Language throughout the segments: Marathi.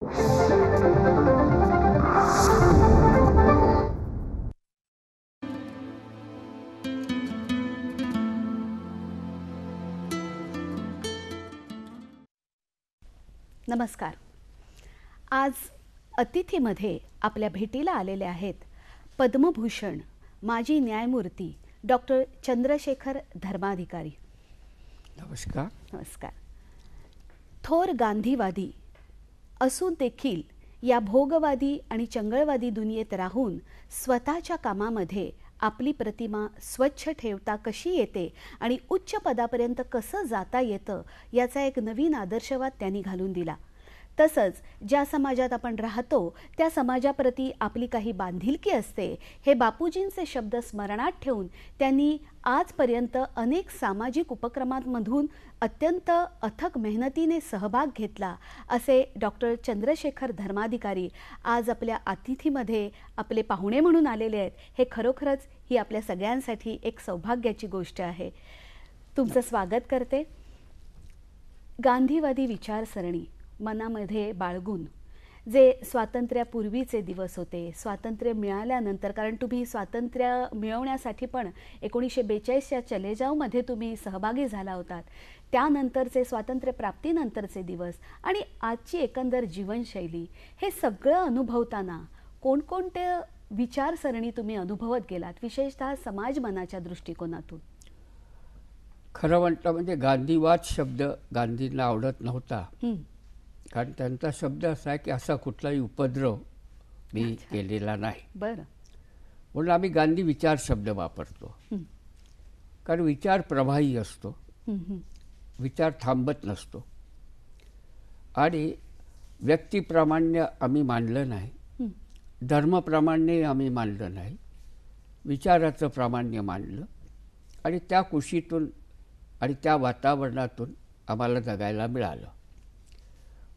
नमस्कार. आज अतिथीमध्ये आपल्या भेटीला आलेले आहेत पद्मभूषण माजी न्यायमूर्ती डॉक्टर चंद्रशेखर धर्माधिकारी. नमस्कार. नमस्कार. थोर गांधीवादी असून देखील या भोगवादी आणि चंगळवादी दुनियेत राहून स्वतःच्या कामामध्ये आपली प्रतिमा स्वच्छ ठेवता कशी येते आणि उच्च पदापर्यंत कसं जाता येतं याचा एक नवीन आदर्शवाद त्यांनी घालून दिला. तसंच ज्या समाजात आपण राहतो त्या समाजाप्रती आपली काही बांधिलकी असते हे बापूजींचे शब्द स्मरणात ठेवून त्यांनी आजपर्यंत अनेक सामाजिक उपक्रमांमधून अत्यंत अथक मेहनतीने सहभाग घेतला असे डॉक्टर चंद्रशेखर धर्माधिकारी आज आपल्या अतिथीमध्ये आपले पाहुणे म्हणून आलेले आहेत. हे खरोखरच ही आपल्या सगळ्यांसाठी एक सौभाग्याची गोष्ट आहे. तुमचं स्वागत करते. गांधीवादी विचारसरणी मनामध्ये बाळगून जे स्वातंत्र्यापूर्वीचे दिवस होते, स्वातंत्र्य मिळाल्यानंतर, कारण तुम्ही स्वातंत्र्य मिळवण्यासाठी पण 1942च्या चले जाओमध्ये तुम्ही सहभागी झाला होतात, त्यानंतरचे स्वातंत्र्य प्राप्तीनंतरचे दिवस आणि आजची एकंदर जीवनशैली हे सगळं अनुभवताना कोणकोणत्या विचारसरणी तुम्ही अनुभवत गेलात, विशेषतः समाजमनाच्या दृष्टिकोनातून? खरं म्हटलं म्हणजे गांधीवाद शब्द गांधींना आवडत नव्हता, कारण त्यांचा शब्द असा आहे की असा कुठलाही उपद्रव मी केलेला नाही. बरं. म्हणून आम्ही गांधी विचार शब्द वापरतो, कारण विचार प्रवाही असतो, विचार थांबत नसतो आणि व्यक्तिप्रामाण्य आम्ही मानलं नाही, धर्मप्रामाण्य आम्ही मानलं नाही, विचाराचं प्रामाण्य मानलं आणि त्या कुशीतून आणि त्या वातावरणातून आम्हाला जगायला मिळालं.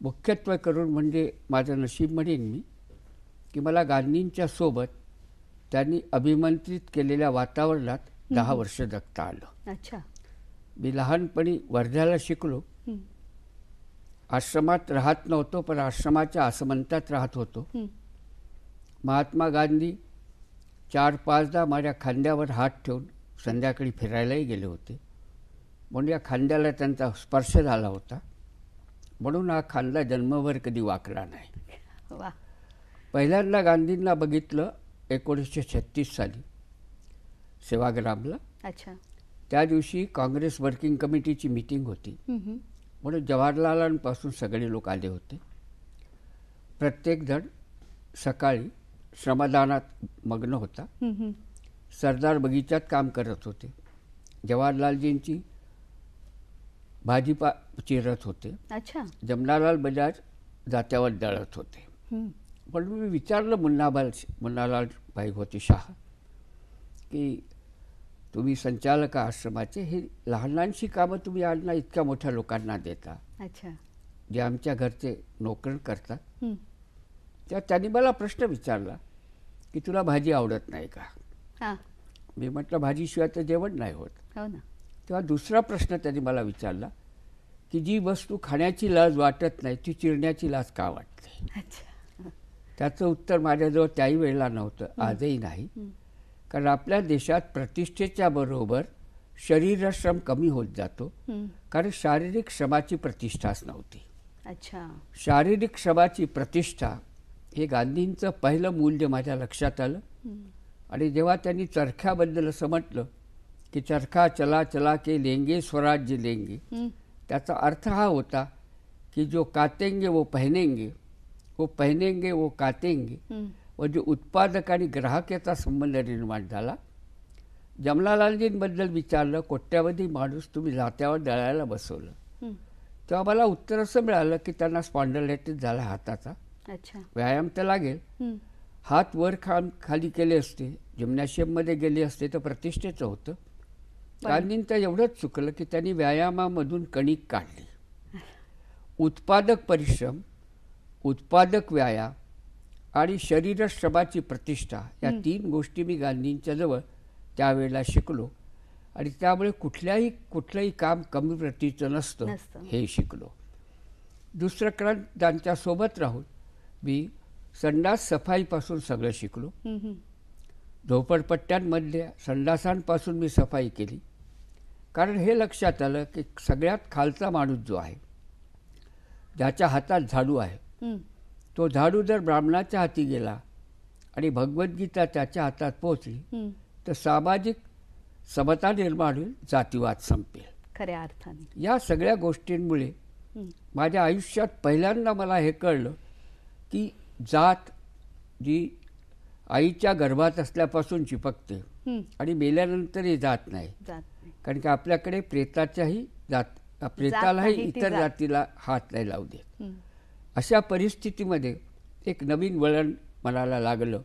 मुख्यत्वे करून म्हणजे माझं नशीब म्हणेन मी की मला गांधींच्या सोबत त्यांनी अभिमंत्रित केलेल्या वातावरणात 10 वर्ष जगता आलं. अच्छा. मी लहानपणी वर्ध्याला शिकलो. आश्रमात राहत नव्हतो, पण आश्रमाच्या आसमंतात राहत होतो. महात्मा गांधी 4-5दा माझ्या खांद्यावर हात ठेवून संध्याकाळी फिरायलाही गेले होते, म्हणून या खांद्याला त्यांचा स्पर्श झाला होता, म्हणून हा खांदा जन्मभर कधी वाकला नाही. वा. पहिल्यांदा गांधींना बघितलं 1936 साली सेवाग्रामला. अच्छा. त्या दिवशी काँग्रेस वर्किंग कमिटीची मीटिंग होती, म्हणून जवाहरलालांपासून सगळे लोक आले होते. प्रत्येकजण सकाळी श्रमदानात मग्न होता. सरदार बगीचात काम करत होते. जवाहरलालजींची भाजीपा चिरत होते. अच्छा. जमनालाल बजाज जात्यावर दळत होते. पण मी विचारलं मुन्नालाल भाई होते शाह की तुम्ही संचालक आश्रमाचे, हे लहान लहानशी कामं तुम्ही आज इतक्या मोठ्या लोकांना देता, अच्छा, जे आमच्या घरचे नोकर करतात. तेव्हा त्यांनी मला प्रश्न विचारला की तुला भाजी आवडत नाही का? मी म्हटलं भाजीशिवाय तर जेवण नाही होत. हो ना. तेव्हा दुसरा प्रश्न त्यांनी मला विचारला की जी वस्तू खाण्याची लाज वाटत नाही ती चिरण्याची लाज का वाटते? अच्छा. त्याचं उत्तर माझ्याजवळ त्याही वेळेला नव्हतं, आजही नाही. कारण आपल्या देशात प्रतिष्ठेच्या बरोबर शरीरश्रम कमी होत जातो, कारण शारीरिक श्रमाची प्रतिष्ठाच नव्हती. अच्छा. शारीरिक श्रमाची प्रतिष्ठा हे गांधींचं पहिलं मूल्य माझ्या लक्षात आलं. आणि जेव्हा त्यांनी चरख्याबद्दल असं म्हटलं की चरखा चला चला के लेंगे स्वराज्य लेंगे, त्याचा अर्थ हा होता की जो कातेंगे वो पहनेंगे वो कातेंगे, व जो उत्पादक आणि ग्राहक याचा संबंध निर्माण झाला. जमनालालजींबद्दल विचारलं, कोट्यावधी माणूस तुम्ही जात्यावर दळायला बसवलं, तेव्हा मला उत्तर असं मिळालं की त्यांना स्पॉन्डलायटिस झाला हाताचा. अच्छा. व्यायाम तर लागेल, हात वर खाली केले असते, जिम्नॅशियममध्ये गेले असते तर प्रतिष्ठेचं होतं. गांधींचं एवढंच चुकलं की त्यांनी व्यायामामधून कणिक काढली. उत्पादक परिश्रम, उत्पादक व्यायाम आणि शरीरश्रमाची प्रतिष्ठा या 3 गोष्टी मी गांधींच्या जवळ त्यावेळेला शिकलो. आणि त्यामुळे कुठलंही काम कमी प्रतीचं नसतं हे शिकलो. दुसरं कारण त्यांच्यासोबत राहून मी संडास सफाईपासून सगळं शिकलो. झोपडपट्ट्यांमधल्या संडासांपासून मी सफाई केली. कारण हे लक्षात आलं की सगळ्यात खालचा माणूस जो आहे, ज्याच्या हातात झाडू आहे, तो झाडू जर ब्राह्मणाच्या हाती गेला आणि भगवद्गीता त्याच्या हातात पोहोचली तर सामाजिक समता निर्माण होईल, जातीवाद संपेल. खऱ्या अर्थाने या सगळ्या गोष्टींमुळे माझ्या आयुष्यात पहिल्यांदा मला हे कळलं की जात जी आईच्या गर्भात असल्यापासून चिपकते आणि मेल्यानंतरही जात नाही. कारण की आपल्याकडे प्रेताच्याही प्रेतालाही इतर जातीला हात नाही लावू देत. अशा परिस्थितीमध्ये एक नवीन वळण मनाला लागलं.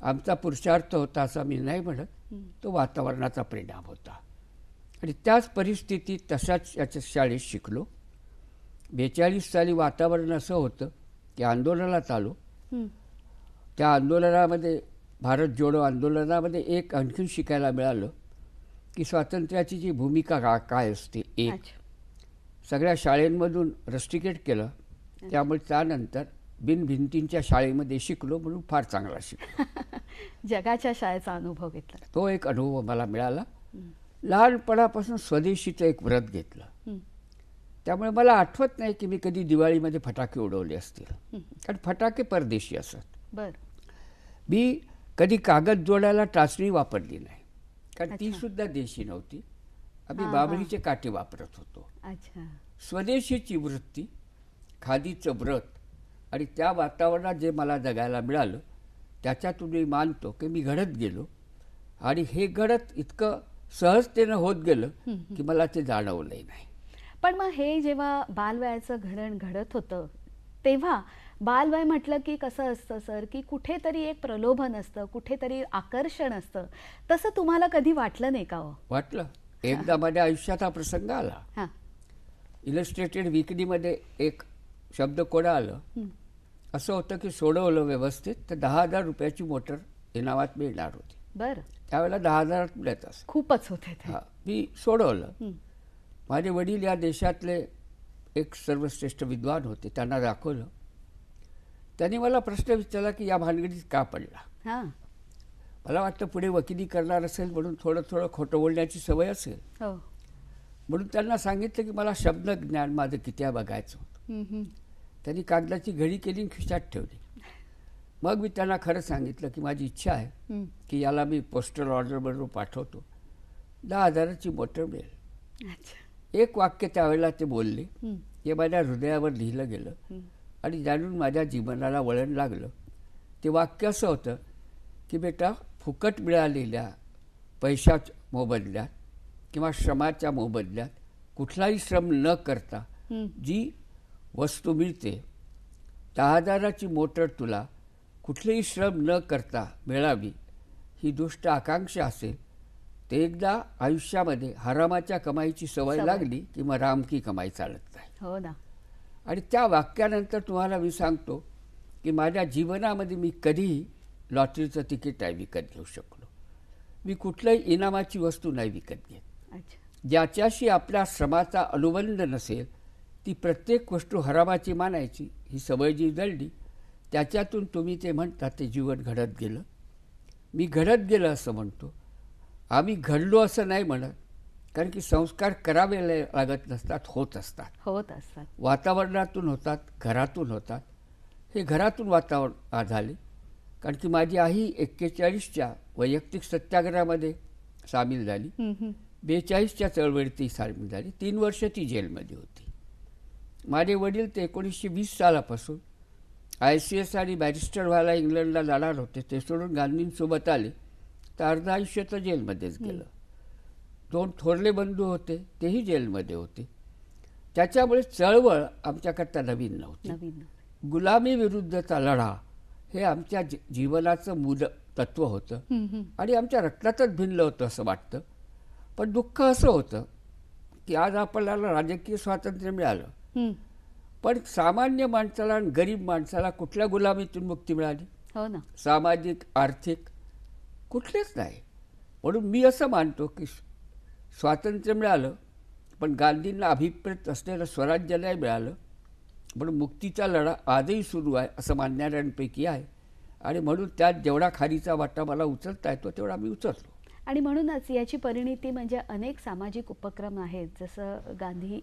आमचा पुरुषार्थ होता असं मी नाही म्हणत, तो वातावरणाचा परिणाम होता. आणि त्याच परिस्थितीत तशाच याच्या शाळेत शिकलो. 42 साली वातावरण असं होतं की आंदोलनात आलो. त्या आंदोलनामध्ये, भारत जोडो आंदोलनामध्ये एक आणखीन शिकायला मिळालं की स्वातंत्र्याची जी भूमिका काय असते. एक सगळ्या शाळेंमधून रस्टिकेट केलं, त्यामुळे त्यानंतर बिनभिंतींच्या शाळेमध्ये शिकलो, म्हणून फार चांगला शिकलो. जगाच्या शाळेचा अनुभव घेतला. तो एक अनुभव मला मिळाला. लहानपणापासून स्वदेशीचं एक व्रत घेतलं. त्यामुळे मला आठवत नाही की मी कधी दिवाळीमध्ये फटाके उडवले असतील, कारण फटाके परदेशी असत. मी कधी कागद जोडायला टाचणी वापरली नाही, कारण ती सुद्धा देशी नव्हती. आम्ही बाभळीचे काटे वापरत होतो. स्वदेशीची वृत्ती, खादीचं व्रत आणि त्या वातावरणात जे मला जगायला मिळालं त्याच्यातून मी मानतो की मी घडत गेलो. आणि हे घडत इतकं सहजतेनं होत गेलं की मला ते जाणवलंही नाही. पण मग हे जेव्हा बालवयाचं घडण घडत होतं तेव्हा बालवय म्हटलं की कसं असतं सर, की कुठेतरी एक प्रलोभन असतं, कुठेतरी आकर्षण असतं. तसं तुम्हाला कधी वाटलं नाही का? वाटलं. एकदा माझ्या आयुष्यात हा प्रसंग आला. इलस्ट्रेटेड वीकलीमध्ये एक शब्द कोडं आलं. असं होतं की सोडवलं व्यवस्थित तर 10,000 रुपयाची मोटर इनामात मिळणार होती. बरं. त्यावेळेला 10,000 मिळत असं. खूपच होते. मी सोडवलं. माझे वडील या देशातले एक सर्वश्रेष्ठ विद्वान होते, त्यांना दाखवलं. त्यांनी मला प्रश्न विचारला की या भानगडीत का पडला. मला वाटतं पुढे वकिली करणार असेल म्हणून थोडं थोडं खोटं बोलण्याची सवय असेल, म्हणून त्यांना सांगितलं की मला शब्द ज्ञान माझं किती बघायचं होतं. त्यांनी कागदाची घडी केली आणि खिशात ठेवली. मग मी त्यांना खरं सांगितलं की माझी इच्छा आहे की याला मी पोस्टल ऑर्डर बनवून पाठवतो, 10,000ची मोटर मिळेल. एक वाक्य त्यावेळेला ते बोलले, हे माझ्या हृदयावर लिहिलं गेलं आणि जाणून माझ्या जीवनाला वळण लागलं. ते वाक्य असं होतं की बेटा, फुकट मिळालेल्या पैशाच्या मोबदल्यात किंवा श्रमाच्या मोबदल्यात कुठलाही श्रम न करता जी वस्तू मिळते, 10,000ची मोटर तुला कुठलेही श्रम न करता मिळावी ही दुष्ट आकांक्षा असेल ते एकदा आयुष्यामध्ये हरामाच्या कमाईची सवय लागली की मग राम की कमाई चालत नाही. हो ना. आणि त्या वाक्यानंतर तुम्हाला मी सांगतो की माझ्या जीवनामध्ये मी कधीही लॉटरीचं तिकीट नाही विकत घेऊ शकलो. मी कुठल्याही इनामाची वस्तू नाही विकत घेत. ज्याच्याशी आपल्या श्रमाचा अनुबंध नसेल ती प्रत्येक वस्तू हरामाची मानायची ही सवय जी जळली, त्याच्यातून तुम्ही ते म्हणता ते जीवन घडत गेलं. मी घडत गेलं असं म्हणतो. आम्ही घडलो असं नाही म्हणत, कारण की संस्कार करावे लागत नसतात, होत असतात. वातावरणातून होतात, घरातून होतात. हे घरातून वातावरण झाले, कारण की माझी आई 41च्या वैयक्तिक सत्याग्रहामध्ये सामील झाली. 42च्या चळवळीतही सामील झाली. 3 वर्ष ती जेलमध्ये होती. माझे वडील ते 1920 सालापासून ICS आणि बॅरिस्टर व्हायला इंग्लंडला जाणार होते. ते सोडून गांधींसोबत आले तर अर्ध आयुष्य तर जेलमध्येच गेलं. 2 थोरले बंधू होते, तेही जेलमध्ये होते. त्याच्यामुळे चळवळ आमच्याकरता नवीन नव्हती. गुलामी विरुद्धचा लढा हे आमच्या जीवनाचं मूल तत्व होतं आणि आमच्या रक्तातच भिनलं होतं असं वाटतं. पण दुःख असं होतं की आज आपल्याला राजकीय स्वातंत्र्य मिळालं, पण सामान्य माणसाला आणि गरीब माणसाला कुठल्या गुलामीतून मुक्ती मिळाली? हो ना. सामाजिक, आर्थिक कुठलेच नाही. म्हणून मी असं मानतो की स्वातंत्र्य मिळालं पण गांधींना अभिप्रेत असलेलं स्वराज्य नाही मिळालं. म्हणून मुक्तीचा लढा आजही सुरू आहे असं मानणाऱ्यांपैकी आहे. आणि म्हणून त्यात जेवढा खारीचा वाटा मला उचलता येतो तेवढा मी उचलतो. आणि म्हणूनच याची परिणिती म्हणजे अनेक सामाजिक उपक्रम आहेत, जसं गांधी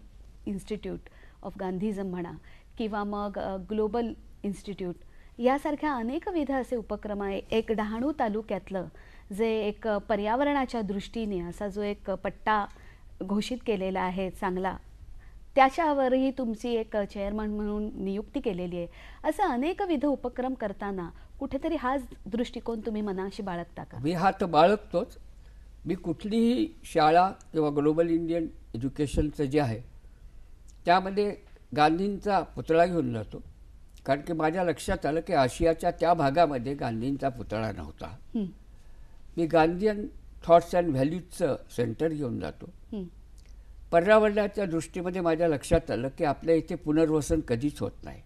इन्स्टिट्यूट ऑफ गांधीझम म्हणा किंवा मग ग्लोबल इन्स्टिट्यूट, यासारख्या अनेकविध असे उपक्रम आहे. एक डहाणू तालुक्यातलं जे एक पर्यावरणाच्या दृष्टीने असा जो एक पट्टा घोषित केलेला आहे चांगला, त्याच्यावरही तुमची एक चेअरमन म्हणून नियुक्ती केलेली आहे. असं अनेकविध उपक्रम करताना कुठेतरी हाच दृष्टिकोन तुम्ही मनाशी बाळगता का? मी हा तर बाळगतोच. मी कुठलीही शाळा किंवा ग्लोबल इंडियन एज्युकेशनचं जे आहे त्यामध्ये गांधींचा पुतळा घेऊन जातो. कारण की माझ्या लक्षात आलं की आशियाच्या त्या भागामध्ये गांधींचा पुतळा नव्हता. मी गांधीयन थॉट्स अँड व्हॅल्यूजचं सेंटर घेऊन जातो. पर्यावरणाच्या दृष्टीमध्ये माझ्या लक्षात आलं की आपल्या इथे पुनर्वसन कधीच होत नाही.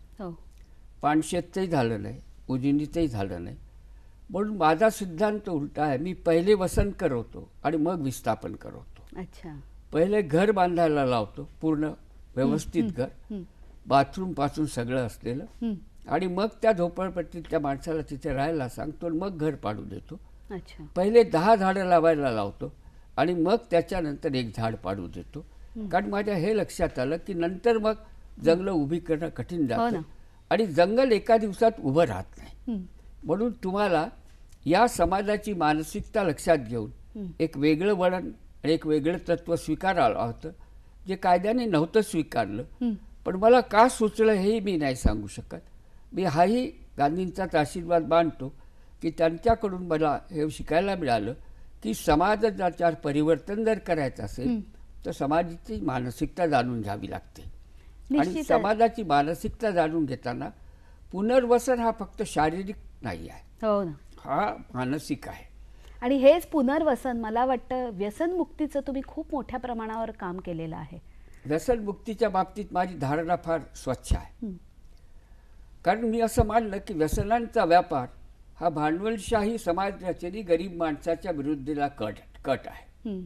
पानशेतचंही झालं नाही, उजनीचंही झालं नाही. म्हणून माझा सिद्धांत उलटा आहे. मी पहिले वसन करवतो आणि मग विस्थापन करवतो. अच्छा. पहिले घर बांधायला लावतो, पूर्ण व्यवस्थित घर, बाथरूम पासून सगळं असलेलं, आणि मग त्या झोपडपट्टीतल्या माणसाला तिथे राहायला सांगतो आणि मग घर पाडू देतो. अच्छा. पहिले 10 झाडं लावायला लावतो आणि मग त्याच्यानंतर 1 झाड पाडू देतो. कारण माझ्या हे लक्षात आलं की नंतर मग जंगलं उभी करणं कठीण जातं आणि जंगल एका दिवसात उभं राहत नाही. म्हणून तुम्हाला या समाजाची मानसिकता लक्षात घेऊन एक वेगळं वळण आणि एक वेगळं तत्व स्वीकारायला होतं, जे कायद्याने नव्हतं स्वीकारलं. पण मला का सुचलं हेही मी नाही सांगू शकत. मी हाही गांधींचाच आशीर्वाद मानतो की त्यांच्याकडून मला हे शिकायला मिळालं की समाजाचार परिवर्तन जर करायचं असेल तर समाजाची मानसिकता जाणून घ्यावी लागते. आणि समाजाची मानसिकता जाणून घेताना पुनर्वसन हा फक्त शारीरिक नाही आहे, हो ना, हा मानसिक आहे. आणि हेच पुनर्वसन मला वाटतं व्यसनमुक्तीचं तुम्ही खूप मोठ्या प्रमाणावर काम केलेलं आहे. व्यसनमुक्तीच्या बाबतीत माझी धारणा फार स्वच्छ आहे. कारण मी असं मानलं की व्यसनांचा व्यापार हा भांडवलशाही समाज रचनेने गरीब माणसाच्या विरुद्धला कट आहे.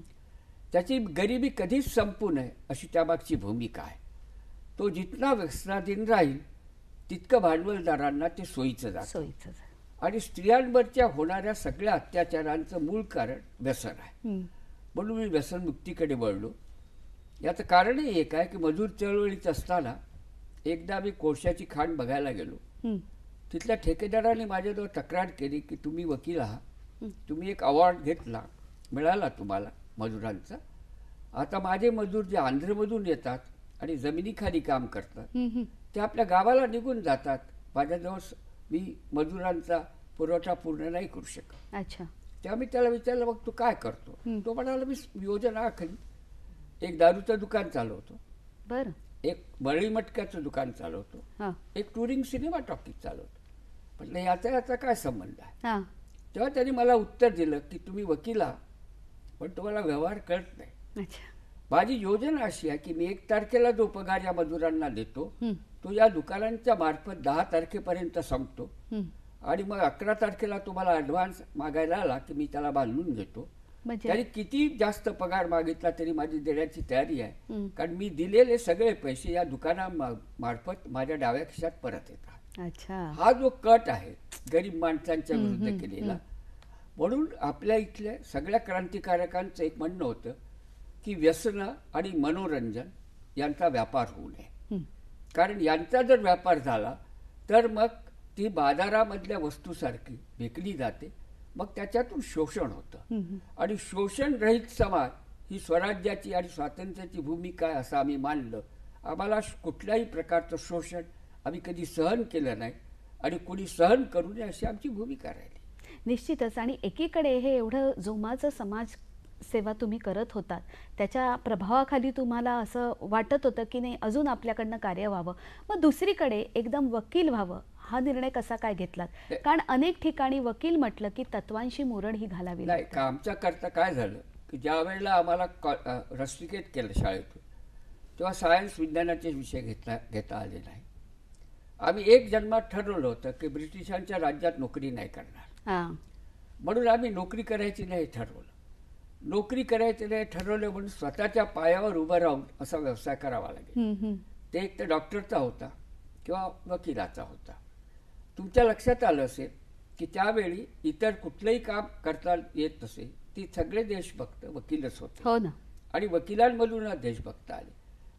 त्याची गरिबी कधीच संपू नये अशी त्यामागची भूमिका आहे. तो जितना व्यसनाधीन राहील तितकं भांडवलदारांना ते सोयीचं जातं. आणि स्त्रियांवरच्या होणाऱ्या सगळ्या अत्याचारांचं मूळ कारण व्यसन आहे. म्हणून मी व्यसनमुक्तीकडे वळलो. याचं कारणही एक आहे की मजूर चळवळीत असताना एकदा मी कोळशाची खाण बघायला गेलो. तिथल्या ठेकेदाराने माझ्याजवळ तक्रार केली की तुम्ही वकील आहात, तुम्ही एक अवॉर्ड घेतला, मिळाला तुम्हाला मजुरांचा. आता माझे मजूर जे आंध्रमधून येतात आणि जमिनीखाली काम करतात ते आपल्या गावाला निघून जातात. माझ्याजवळ मी मजुरांचा पुरवठा पूर्ण नाही करू शकत. अच्छा. तेव्हा मी त्याला विचारलं, मग तू काय करतो? तो म्हणाला, मी योजना आखली. एक दारूचं दुकान चालवतो, बरं, एक बळी मटक्याचं दुकान चालवतो, एक टुरिंग सिनेमा टॉकीज चालवतो. म्हटलं याचा काय संबंध आहे? तेव्हा त्यांनी मला उत्तर दिलं की तुम्ही वकील आहात पण तुम्हाला व्यवहार कळत नाही. माझी योजना अशी आहे की मी 1 तारखेला जो पगार या मजुरांना देतो तो या दुकानांच्या मार्फत 10 तारखेपर्यंत संपतो आणि मग 11 तारखेला तुम्हाला ऍडव्हान्स मागायला आला की मी त्याला बांधून घेतो. त्याने किती जास्त पगार मागितला तरी माझी देण्याची तयारी आहे. कारण मी दिलेले सगळे पैसे या दुकानामार्फत माझ्या डाव्या खिशात परत येतात. हा जो कट आहे गरीब माणसांच्या विरुद्ध केलेला. म्हणून आपल्या इथल्या सगळ्या क्रांतिकारकांचं एक म्हणणं होतं की व्यसन आणि मनोरंजन यांचा व्यापार होऊ नये. कारण यांचा जर व्यापार झाला तर मग ती बाजारामधल्या वस्तूसारखी विकली जाते, मग त्याच्यातून शोषण होतं. आणि शोषण रहित समाज ही स्वराज्याची आणि स्वातंत्र्याची भूमिका आहे असं आम्ही मानलं. आम्हाला कुठल्याही प्रकारचं शोषण आम्ही कधी सहन केलं नाही आणि कोणी सहन करू नये अशी आमची भूमिका राहिली. निश्चितच. आणि एकीकडे हे एवढं जोमाचं समाज सेवा तुम्ही करत होतात, त्याच्या प्रभावाखाली तुम्हाला असं वाटत होतं की नाही अजून आपल्याकडनं कार्य व्हावं. मग दुसरीकडे एकदम वकील व्हावं हा निर्णय कसा काय घेतलात? कारण अनेक ठिकाणी वकील म्हटलं की तत्वांशी मुरण ही घालावी नाही. आमच्या करता काय झालं की ज्या वेळेला आम्हाला रस्टिकेट केलं शाळेतून तेव्हा सायन्स विज्ञानाचे विषय घेता आले नाही. आम्ही एक जन्मात ठरवलं होतं की ब्रिटिशांच्या राज्यात नोकरी नाही करणार. म्हणून आम्ही नोकरी करायची नाही ठरवलं. नोकरी करायची नाही ठरवलं म्हणून स्वतःच्या पायावर उभं राहून असा व्यवसाय करावा लागेल. ते एक तर डॉक्टरचा होता किंवा वकिलाचा होता. तुमच्या लक्षात आलं असेल की त्यावेळी इतर कुठलंही काम करता येत नसे, ती सगळे देशभक्त वकीलच होते. हो ना. आणि वकिलांमधूनच देशभक्त आले,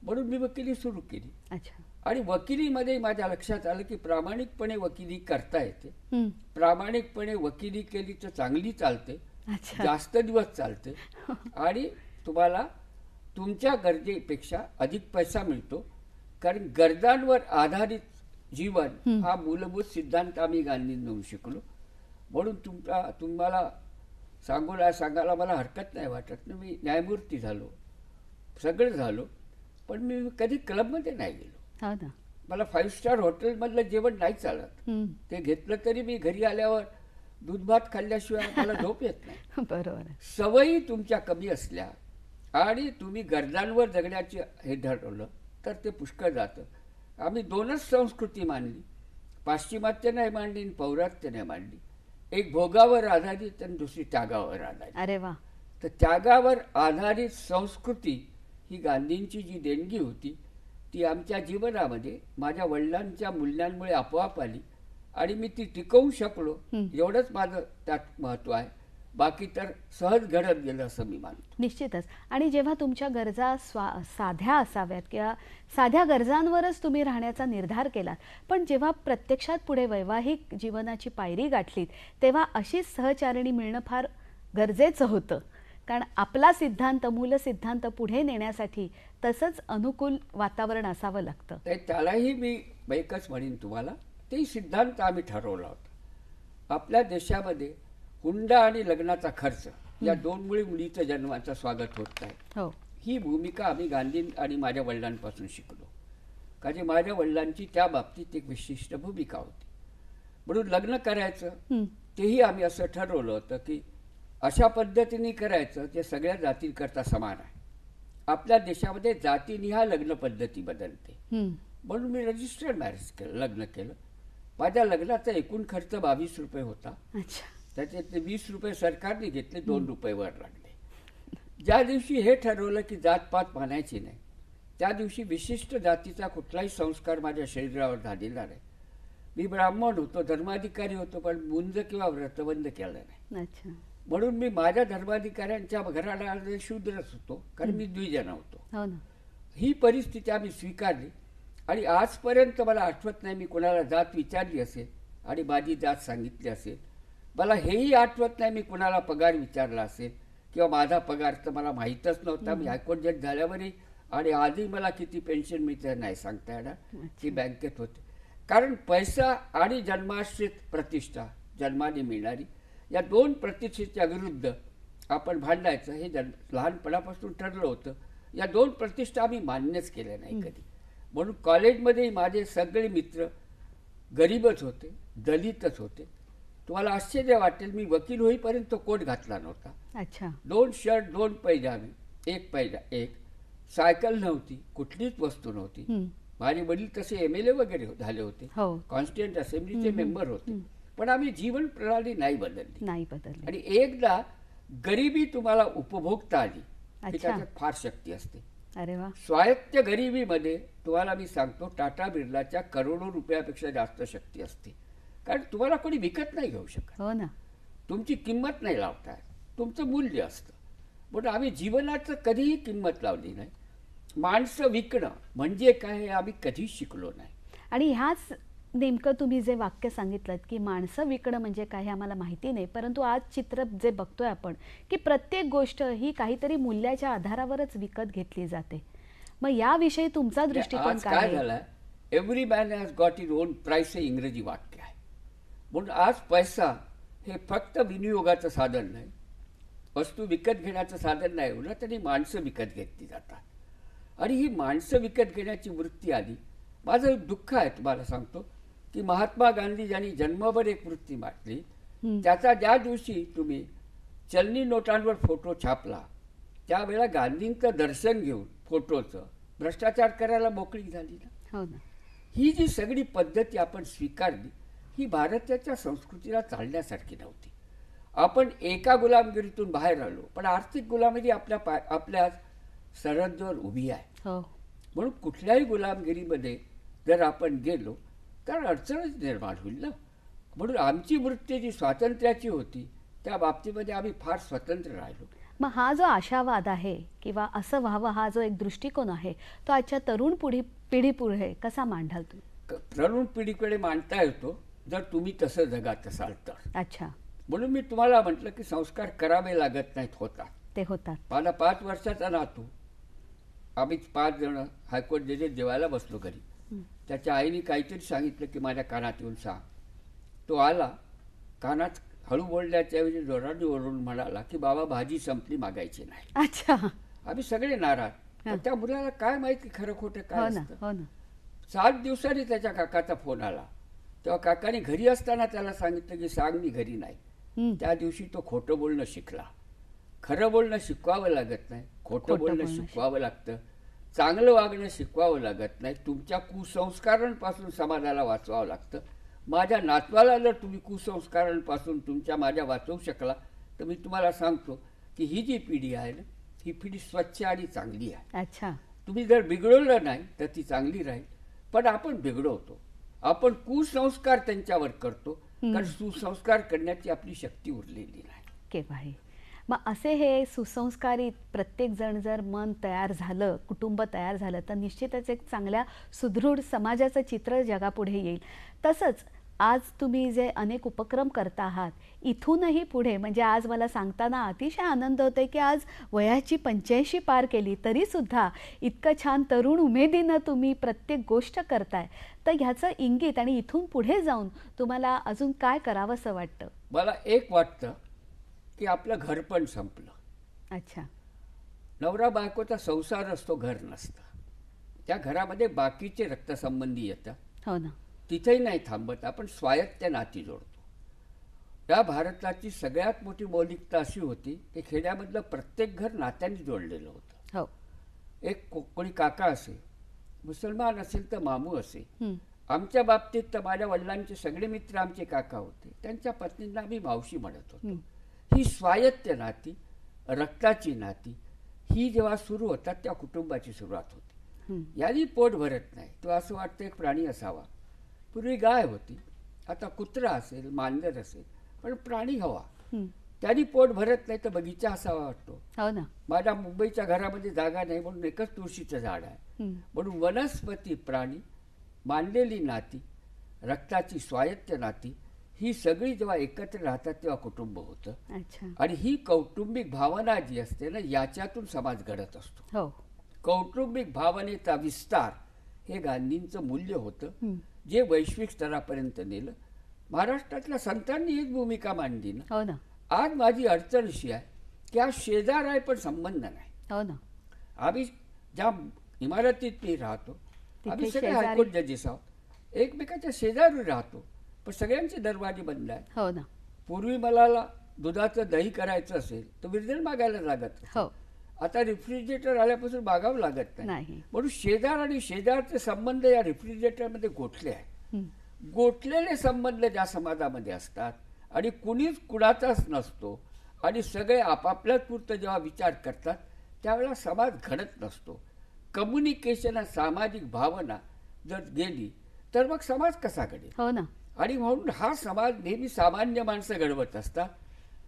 म्हणून मी वकिली सुरू केली. अच्छा. आणि वकिलीमध्ये माझ्या लक्षात आलं की प्रामाणिकपणे वकिली करता येते. प्रामाणिकपणे वकिली केली तर चांगली चालते, जास्त दिवस चालते आणि तुम्हाला तुमच्या गरजेपेक्षा अधिक पैसा मिळतो. कारण गरजांवर आधारित जीवन हा मूलभूत सिद्धांत आम्ही गांधींकडून शिकलो. म्हणून तुम्हाला सांगायला मला हरकत नाही वाटत ना, मी न्यायमूर्ती झालो, सगळं झालो, पण मी कधी क्लबमध्ये नाही गेलो. मला 5 स्टार हॉटेलमधलं जेवण नाही चालत. ते घेतलं तरी मी घरी आल्यावर दूध भात खाल्ल्याशिवाय मला झोप येत नाही. बरोबर. सवयी तुमच्या कमी असल्या आणि तुम्ही गरजांवर जगण्याचे हे ठरवलं तर ते पुष्कळ जातं. आम्ही 2च संस्कृती मांडली, पाश्चिमात्य नाही मांडली, पौरात्य नाही मांडली. एक भोगावर आधारित आणि दुसरी त्यागावर आधारित. अरे वा. तर त्यागावर आधारित संस्कृती ही गांधींची जी देणगी होती ती आमच्या जीवनामध्ये माझ्या वडिलांच्या मूल्यांमुळे आपोआप आली आणि मी ती टिकवू शकलो. एवढंच माझं त्यात महत्व आहे. बाकी तर सहज घडत गेलं असं मी मानतो. निश्चितच. आणि जेव्हा तुमच्या गरजा साध्या असाव्यात किंवा साध्या गरजांवरच तुम्ही राहण्याचा निर्धार केलात, पण जेव्हा प्रत्यक्षात पुढे वैवाहिक जीवनाची पायरी गाठलीत तेव्हा अशीच सहचारिणी मिळणं फार गरजेचं होतं. कारण आपला सिद्धांत, मूल सिद्धांत पुढे नेण्यासाठी तसंच अनुकूल वातावरण असावं लागतं. त्यालाही मी एकच म्हणेन तुम्हाला, ते सिद्धांत आम्ही ठरवला होता. आपल्या देशामध्ये हुंडा आणि लग्नाचा खर्च या 2 मुलीचं जन्माचं स्वागत होत आहे. ही भूमिका आम्ही गांधी आणि माझ्या वडिलांपासून शिकलो. कारण माझ्या वडिलांची त्या बाबतीत एक विशिष्ट भूमिका होती. म्हणून लग्न करायचं तेही आम्ही असं ठरवलं होतं की अशा पद्धतीने करायचं जे सगळ्या जातींकरता समान आहे. आपल्या देशामध्ये जातीनिहाय लग्न पद्धती बदलते, म्हणून मी रजिस्टर्ड मॅरेज केलं, लग्न केलं. माझ्या लग्नाचा एकूण खर्च 22 रुपये होता. त्याच्यातले 20 रुपये सरकारने घेतले, 2 रुपये वर लागले. ज्या दिवशी हे ठरवलं की जातपात मानायची नाही, त्या दिवशी विशिष्ट जातीचा कुठलाही संस्कार माझ्या शरीरावर झालेला नाही. मी ब्राह्मण होतो, धर्माधिकारी होतो, पण मुंज किंवा व्रतबंध केलं नाही. म्हणून मी माझ्या धर्माधिकाऱ्यांच्या घराण्यामध्ये शूद्रच होतो, कारण मी द्विजन होतो. ही परिस्थिती आम्ही स्वीकारली आणि आजपर्यंत मला आठवत नाही मी कोणाला जात विचारली असेल आणि माझी जात सांगितली असेल. मला हेही आठवत नाही मी कुणाला पगार विचारला असेल किंवा माझा पगार तर मला माहीतच नव्हता. मी हायकोर्ट जज झाल्यावरही आणि आजही मला किती पेन्शन मिळते नाही सांगता येणार, ती बँकेत होते. कारण पैसा आणि जन्माश्रित प्रतिष्ठा, जन्माने मिळणारी, या 2 प्रतिष्ठेच्या विरुद्ध आपण भांडायचं हे लहानपणापासून ठरलं होतं. या 2 प्रतिष्ठा आम्ही मान्यच केल्या नाही कधी. म्हणून कॉलेजमध्येही माझे सगळे मित्र गरीबच होते, दलितच होते. तुम्हाला आश्चर्य वाटेल, मी वकील होईपर्यंत कोट घातला नव्हता. 2 शर्ट, 2 पैजामे, 1 एक. सायकल नव्हती, कुठलीच वस्तू नव्हती. माझे वडील तसे MLA वगैरे झाले होते, कॉन्स्टिट्युएंट असेंब्लीचे मेंबर होते, पण आम्ही जीवन प्रणाली नाही बदलली. आणि एकदा गरिबी तुम्हाला उपभोगता आली की त्याच्यात फार शक्ती असते. स्वायत्त गरिबीमध्ये तुम्हाला मी सांगतो, टाटा बिर्लाच्या करोडो रुपयापेक्षा जास्त शक्ती असते. कारण तुम्हाला कोणी विकत नाही घेऊ शकत, तुमची किंमत नाही लावताय, तुमचं मूल्य असतं. म्हणून आम्ही जीवनाचं कधीही किंमत लावली नाही. माणसं विकणं म्हणजे काय हे आम्ही कधीच शिकलो नाही. आणि ह्याच नेमकं तुम्ही जे वाक्य सांगितलं की माणसं विकणं म्हणजे काय हे आम्हाला माहिती नाही, परंतु आज चित्र जे बघतोय आपण की प्रत्येक गोष्ट ही काहीतरी मूल्याच्या आधारावरच विकत घेतली जाते. मग याविषयी तुमचा दृष्टिकोन काय झाला? Every man has got his on price हे इंग्रजी वाक्य आहे. म्हणून आज पैसा हे फक्त विनियोगाचं साधन नाही, वस्तू विकत घेण्याचं साधन नाही, उलट तरी माणसं विकत घेतली जातात. आणि ही माणसं विकत घेण्याची वृत्ती आली. माझं दुःख आहे तुम्हाला सांगतो की महात्मा गांधी यांनी जन्मभर एक वृत्ती मांडली. त्याचा ज्या दिवशी तुम्ही चलनी नोटांवर फोटो छापला त्यावेळेला गांधींचं दर्शन घेऊन फोटोचं भ्रष्टाचार करायला मोकळी झाली ना. ही जी सगळी पद्धती आपण स्वीकारली ही भारताच्या संस्कृतीला चालण्यासारखी नव्हती. आपण एका गुलामगिरीतून बाहेर आलो, पण आर्थिक गुलामगिरी आपल्या सरहद्दीवर उभी आहे. म्हणून कुठल्याही गुलामगिरीमध्ये जर आपण गेलो तर अडचणच निर्माण होईल ना. म्हणून आमची वृत्ती जी स्वातंत्र्याची होती त्या बाबतीमध्ये आम्ही फार स्वतंत्र राहिलो. मग हा जो आशावाद आहे किंवा असं व्हावं हा जो एक दृष्टिकोन आहे तो आजच्या तरुण पिढी पुढे कसा मांडाल तुम्ही? तरुण पिढीकडे मांडता येतो जर तुम्ही तसं जगात असाल तर. अच्छा. म्हणून मी तुम्हाला म्हटलं की संस्कार करावे लागत नाहीत, होतात. ते होतात. माझा 5 वर्षाचा नातू, आम्ही 5 जण हायकोर्ट जजेस जेवायला बसलो घरी. त्याच्या आईने काहीतरी सांगितलं की माझ्या कानात येऊन सांग. तो आला, कानात हळू बोलण्याच्या ऐवजी जोराने ओरडून म्हणाला की बाबा भाजी संपली, मागायची नाही. अच्छा. आम्ही सगळे नाराज. पण त्या मुलाला काय माहिती खरं खोटं काय असतं. हो ना. 7 दिवसांनी त्याच्या काकाचा फोन आला. तेव्हा काकाने घरी असताना त्याला सांगितलं की सांग मी घरी नाही. त्या दिवशी तो खोटं बोलणं शिकला. खरं बोलणं शिकवावं लागत नाही, खोटं बोलणं शिकवावं लागतं. चांगलं वागणं शिकवावं लागत नाही. तुमच्या कुसंस्कारांपासून समाजाला वाचवावं लागतं. माझ्या नातवाला जर तुम्ही कुसंस्कारांपासून माझ्या वाचवू शकला तर मी तुम्हाला सांगतो की ही जी पिढी आहे ना, ही पिढी स्वच्छ आणि चांगली आहे. अच्छा. तुम्ही जर बिघडवलं नाही तर ती चांगली राहील. पण आपण बिघडवतो, आपण कुसंस्कार त्यांच्यावर करतो, कारण सुसंस्कार करण्याची आपली शक्ती उरलेली नाही. केव्हाही. मग असे हे सुसंस्कारित प्रत्येक जण जर मन तयार झालं, कुटुंब तयार झालं तर निश्चितच एक चांगल्या सुदृढ समाजाचं चित्र जगापुढे येईल. तसंच आज तुम्ही जे अनेक उपक्रम करता आहात इथूनही पुढे, म्हणजे आज मला सांगताना अतिशय आनंद होतोय की आज वयाची 85 पार केली तरीसुद्धा इतकं छान तरुण उमेदीनं तुम्ही प्रत्येक गोष्ट करताय. तर ह्याचं इंगित आणि इथून पुढे जाऊन तुम्हाला अजून काय करावंसं वाटतं? मला एक वाटतं की आपलं घर पण संपलं. अच्छा. नवरा बायकोचा संसार असतो, घर नसतं. त्या घरामध्ये बाकीचे रक्तसंबंधी येतात. हो ना. तिथेही नाही थांबत, आपण स्वायत्त नाती जोडतो. या भारताची सगळ्यात मोठी मौलिकता अशी होती की खेड्यामधलं प्रत्येक घर नात्यांनी जोडलेलं होतं. हो. एक कोणी काका असेल, मुसलमान असेल तर मामू असेल. आमच्या बाबतीत तर माझ्या वडिलांचे सगळे मित्र आमचे काका होते. त्यांच्या पत्नींना आम्ही मावशी म्हणत होतो. ही स्वायत्त नाती, रक्ताची नाती ही जेव्हा सुरू होतात त्या कुटुंबाची सुरुवात होती. यानी पोट भरत नाही. तो असं वाटतं एक प्राणी असावा. पूर्वी गाय होती, आता कुत्रा असेल, मांजर असेल, पण प्राणी हवा. त्यांनी पोट भरत नाही तर बगीचा असावा वाटतो. हो ना. माझ्या मुंबईच्या घरामध्ये जागा नाही म्हणून एकच तुळशीचं झाड आहे. म्हणून वनस्पती, प्राणी, मांडलेली नाती, रक्ताची स्वायत्त नाती ही सगळी जेव्हा एकत्र राहतात तेव्हा कुटुंब होतं. आणि ही कौटुंबिक भावना जी असते ना, याच्यातून समाज घडत असतो. हो. कौटुंबिक भावनेचा विस्तार हे गांधींचं मूल्य होतं, जे वैश्विक स्तरापर्यंत नेलं. महाराष्ट्रातल्या संतांनी हीच भूमिका मांडली ना. हो ना. आज माझी अडचण अशी आहे की आज शेजार आहे पण संबंध नाही. हो ना. आम्ही ज्या इमारतीत मी राहतो, आम्ही सगळे हायकोर्ट जजेस आहोत, एकमेकाच्या शेजारी राहतो, पण सगळ्यांचे दरवाजे बंद आहेत. हो ना. पूर्वी मला दुधाचं दही करायचं असेल तर विरजण मागायला लागत. हो. आता रेफ्रिजरेटर आल्यापासून मागावं लागत नाही. म्हणून शेजार आणि शेजारचे संबंध या रेफ्रिजरेटरमध्ये गोठले आहेत. गोठलेले संबंध ज्या समाजामध्ये असतात आणि कुणीच कुणाचाच नसतो आणि सगळे आपापल्याच पुरतं जेव्हा विचार करतात त्यावेळेला समाज घडत नसतो. कम्युनिकेशन, सामाजिक भावना जर गेली तर मग समाज कसा घडेल? हो ना. आणि म्हणून हा समाज नेहमी सामान्य माणसं घडवत असतात.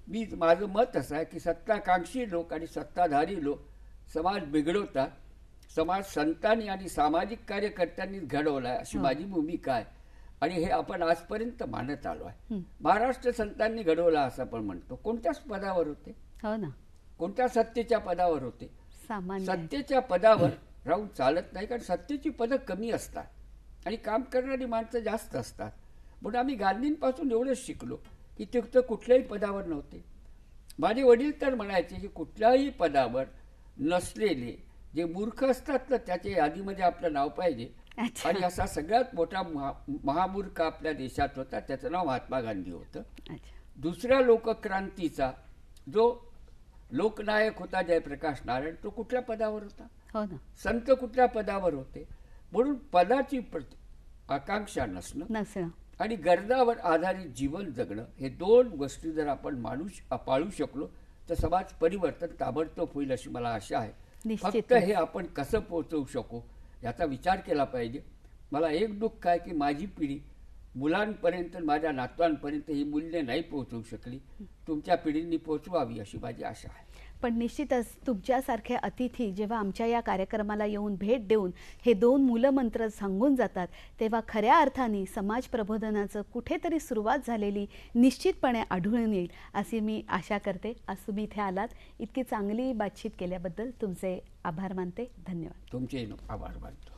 माझं मत असं आहे की सत्ताकांक्षी लोक आणि सत्ताधारी लोक समाज बिघडवतात. समाज संतांनी आणि सामाजिक कार्यकर्त्यांनीच घडवला आहे अशी माझी भूमिका आहे आणि हे आपण आजपर्यंत मानत आलो आहे. महाराष्ट्र संतांनी घडवला असं आपण म्हणतो. कोणत्याच पदावर होते? हो ना. कोणत्या सत्तेच्या पदावर होते? सामान्य. सत्तेच्या पदावर राहून चालत नाही, कारण सत्तेची पदं कमी असतात आणि काम करणारी माणसं जास्त असतात. म्हणून आम्ही गांधींपासून एवढंच शिकलो की ते कुठल्याही पदावर नव्हते. माझे वडील तर म्हणायचे की कुठल्याही पदावर नसलेले जे मूर्ख असतात ना त्याच्या यादीमध्ये आपलं नाव पाहिजे. आणि असा सगळ्यात मोठा महामूर्ख आपल्या देशात होता, त्याचं नाव महात्मा गांधी होतं. दुसऱ्या लोकक्रांतीचा जो लोकनायक होता जयप्रकाश नारायण, तो कुठल्या पदावर होता? हो ना. संत कुठल्या पदावर होते? म्हणून पदाची आकांक्षा नसणं आणि गरजावर आधारित जीवन जगणं हे दोन गोष्टी जर आपण पाळू शकलो तर समाज परिवर्तन ताबडतोब होईल अशी मला आशा आहे. फक्त हे आपण कसं पोहोचवू शकू याचा विचार केला पाहिजे. मला एक दुःख आहे की माझी पिढी मुलांपर्यंत, माझ्या नातवांपर्यंत ही मूल्य नाही पोहोचवू शकली. तुमच्या पिढींनी पोहोचवावी अशी माझी आशा आहे. पण निश्चितच तुमच्यासारखे अतिथी जेव्हा आमच्या या कार्यक्रमाला येऊन भेट देऊन हे 2 मूलमंत्र सांगून जातात, तेव्हा खऱ्या अर्थाने समाज प्रबोधनाचं कुठेतरी सुरुवात झालेली निश्चितपणे आढळून येईल अशी मी आशा करते. आज तुम्ही इथे आलात, इतकी चांगली बातचीत केल्याबद्दल तुमचे आभार मानते. धन्यवाद. तुमचे आभार मानतो.